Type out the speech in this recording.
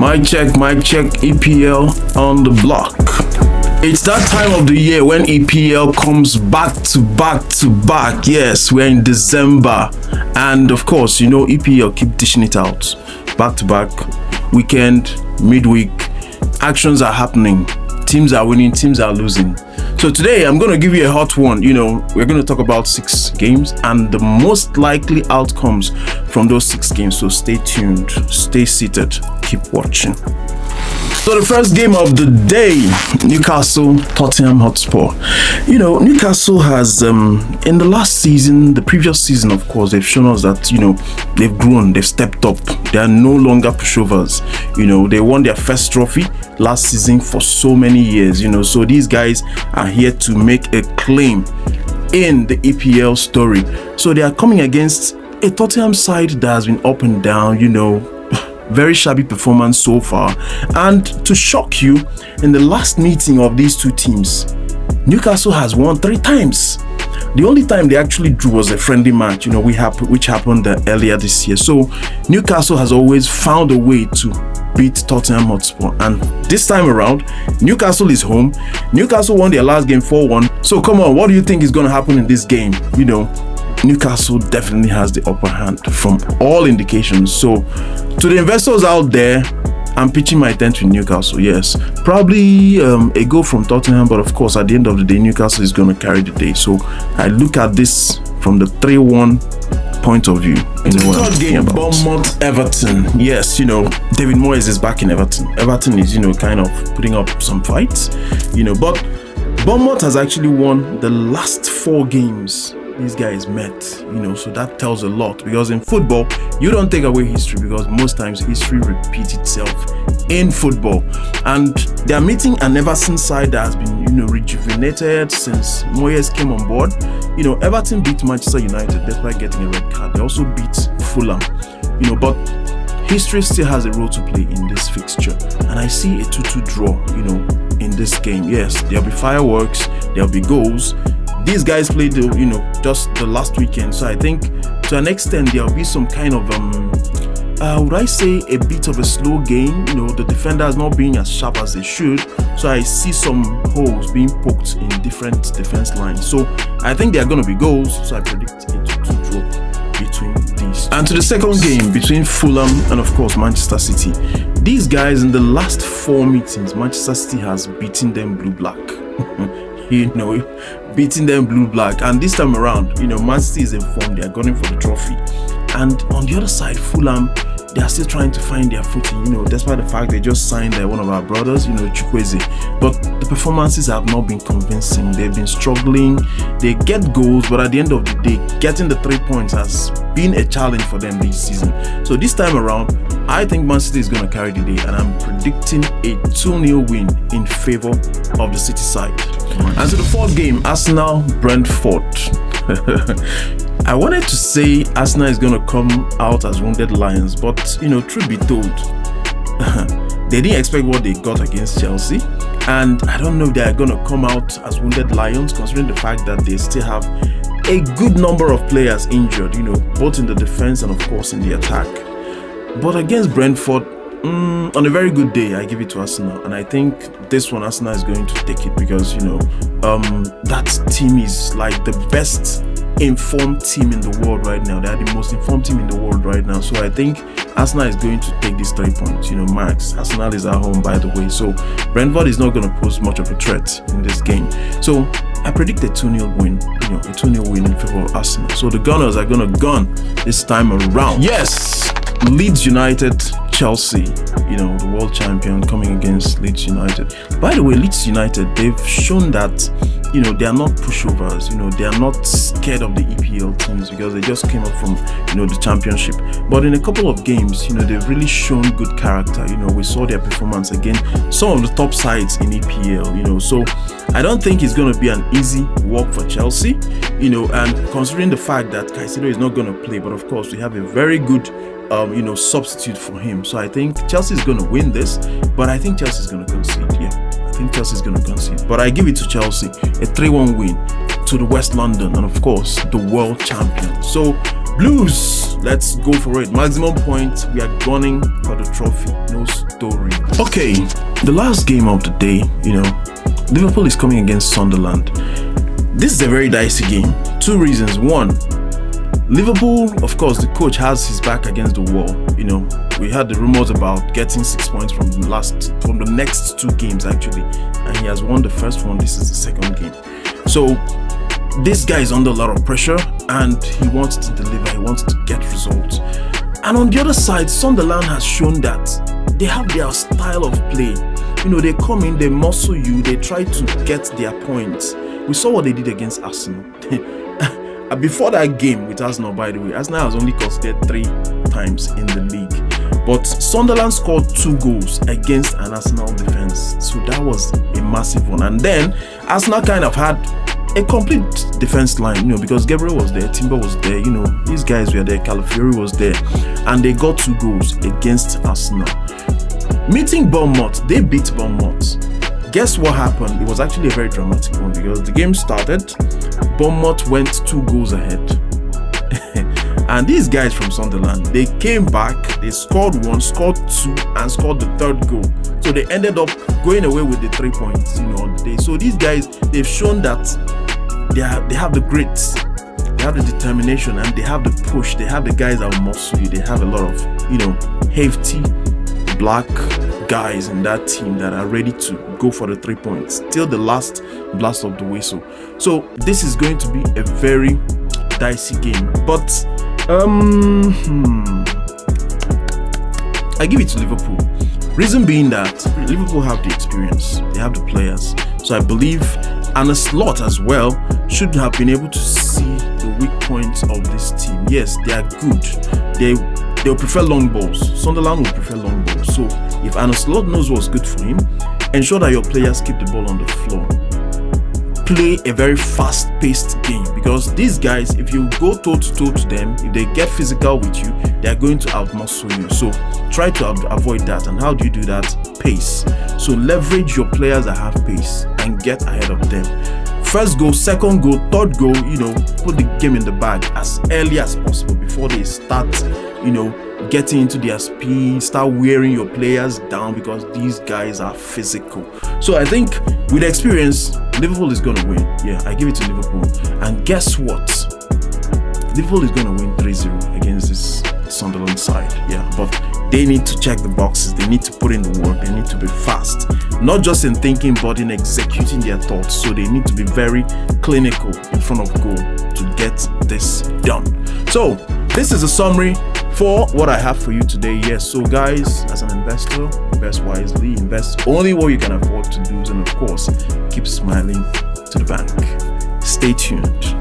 Mic check, EPL on the block. It's that time of the year when EPL comes back to back. Yes, we're in December. And of course, EPL keep dishing it out. Back to back, weekend, midweek, actions are happening. Teams are winning, teams are losing. So today I'm going to give you a hot one. We're going to talk about 6 games and the most likely outcomes from those 6 games. So stay tuned, stay seated, keep watching. So the first game of the day, Newcastle, Tottenham Hotspur. Newcastle has, in the last season, the previous season, of course, they've shown us that, they've grown, they've stepped up. They are no longer pushovers. They won their first trophy last season for so many years, So these guys are here to make a claim in the EPL story. So they are coming against a Tottenham side that has been up and down, very shabby performance so far. And to shock you, in the last meeting of these two teams, Newcastle has won 3 times. The only time they actually drew was a friendly match, which happened earlier this year. So Newcastle has always found a way to beat Tottenham Hotspur. And this time around, Newcastle is home. Newcastle won their last game 4-1. So come on, what do you think is going to happen in this game? Newcastle definitely has the upper hand from all indications. So to the investors out there, I'm pitching my tent to Newcastle. Yes, probably a goal from Tottenham, but of course at the end of the day, Newcastle is going to carry the day. So I look at this from the 3-1 point of view. Third game, Bournemouth Everton. Yes, David Moyes is back in Everton. Everton is kind of putting up some fights, but Bournemouth has actually won the last 4 games these guys met, so that tells a lot, because in football you don't take away history, because most times history repeats itself in football. And they're meeting an Everton side that has been rejuvenated since Moyes came on board. Everton beat Manchester United despite getting a red card. They also beat Fulham, but history still has a role to play in this fixture, and I see a 2-2 draw in this game. Yes, there'll be fireworks, there'll be goals. These guys played just the last weekend, so I think to an extent there'll be some kind of would I say a bit of a slow game. The defenders not being as sharp as they should, so I see some holes being poked in different defense lines. So I think there are going to be goals, so I predict a 2-2 draw between these. And to the second game between Fulham and of course Manchester City. These guys, in the last 4 meetings, Manchester City has beaten them blue-black. Beating them blue-black. And this time around, Man City is informed, they are gunning for the trophy. And on the other side, Fulham, they are still trying to find their footing, despite the fact they just signed one of our brothers, Chukwueze. But the performances have not been convincing. They've been struggling. They get goals, but at the end of the day, getting the 3 points has been a challenge for them this season. So this time around, I think Man City is going to carry the day, and I'm predicting a 2-0 win in favor of the City side. And to the 4th game, Arsenal-Brentford. I wanted to say Arsenal is going to come out as wounded lions, but truth be told, they didn't expect what they got against Chelsea, and I don't know if they are going to come out as wounded lions, considering the fact that they still have a good number of players injured, both in the defense and of course in the attack. But against Brentford, on a very good day, I give it to Arsenal, and I think this one Arsenal is going to take it, because that team is like the best informed team in the world right now. They are the most informed team in the world right now. So I think Arsenal is going to take these 3 points. Max, Arsenal is at home, by the way. So Brentford is not going to pose much of a threat in this game. So I predict a 2-0 win. A 2-0 win in favor of Arsenal. So the Gunners are going to gun this time around. Yes, Leeds United, Chelsea, the world champion coming against Leeds United. By the way, Leeds United, they've shown that, they are not pushovers, they are not scared of the EPL teams, because they just came up from, the championship. But in a couple of games, they've really shown good character. We saw their performance against some of the top sides in EPL, so I don't think it's going to be an easy walk for Chelsea, and considering the fact that Caicedo is not going to play, but of course we have a very good substitute for him. So I think Chelsea is going to win this, but I think Chelsea is going to concede. I think Chelsea is going to concede, but I give it to Chelsea, a 3-1 win to the West London and of course the world champion. So Blues, let's go for it. Maximum points. We are gunning for the trophy. No story. Okay, the last game of the day, Liverpool is coming against Sunderland. This is a very dicey game. Two reasons. One, Liverpool, of course, the coach has his back against the wall. We had the rumors about getting 6 points from the next 2 games actually, and he has won the first one. This is the second game. So this guy is under a lot of pressure and he wants to deliver, he wants to get results. And on the other side, Sunderland has shown that they have their style of play. They come in, they muscle you, they try to get their points. We saw what they did against Arsenal. Before that game with Arsenal, by the way, Arsenal has only conceded 3 times in the league. But Sunderland scored 2 goals against an Arsenal defense. So that was a massive one. And then Arsenal kind of had a complete defense line, because Gabriel was there, Timber was there, these guys were there, Calafiori was there, and they got 2 goals against Arsenal. Meeting Bournemouth, they beat Bournemouth. Guess what happened? It was actually a very dramatic one because the game started, Bournemouth went 2 goals ahead. And these guys from Sunderland, they came back, they scored 1, scored 2, and scored the 3rd goal. So they ended up going away with the 3 points, on the day. So these guys, they've shown that they have the grit, they have the determination, and they have the push. They have the guys that will muscle you. They have a lot of, hefty black guys in that team that are ready to go for the 3 points till the last blast of the whistle. So this is going to be a very dicey game, but I give it to Liverpool. Reason being that Liverpool have the experience, they have the players. So I believe Arne Slot as well should have been able to see the weak points of this team. Yes, they are good. They'll prefer long balls. Sunderland will prefer long balls. So if Arne Slot knows what's good for him, ensure that your players keep the ball on the floor. Play a very fast-paced game, because these guys, if you go toe-to-toe to them, if they get physical with you, they are going to outmuscle you. So try to avoid that. And how do you do that? Pace. So leverage your players that have pace and get ahead of them. First goal, second goal, third goal, put the game in the bag as early as possible before they start, getting into their speed, start wearing your players down, because these guys are physical. So I think with experience, Liverpool is going to win. Yeah, I give it to Liverpool. And guess what? Liverpool is going to win 3-0 against this Sunderland side. Yeah, but they need to check the boxes. They need to put in the work. They need to be fast. Not just in thinking, but in executing their thoughts. So they need to be very clinical in front of goal to get this done. So this is a summary for what I have for you today. Yes, so guys, as an investor, invest wisely, invest only what you can afford to lose, and of course, keep smiling to the bank. Stay tuned.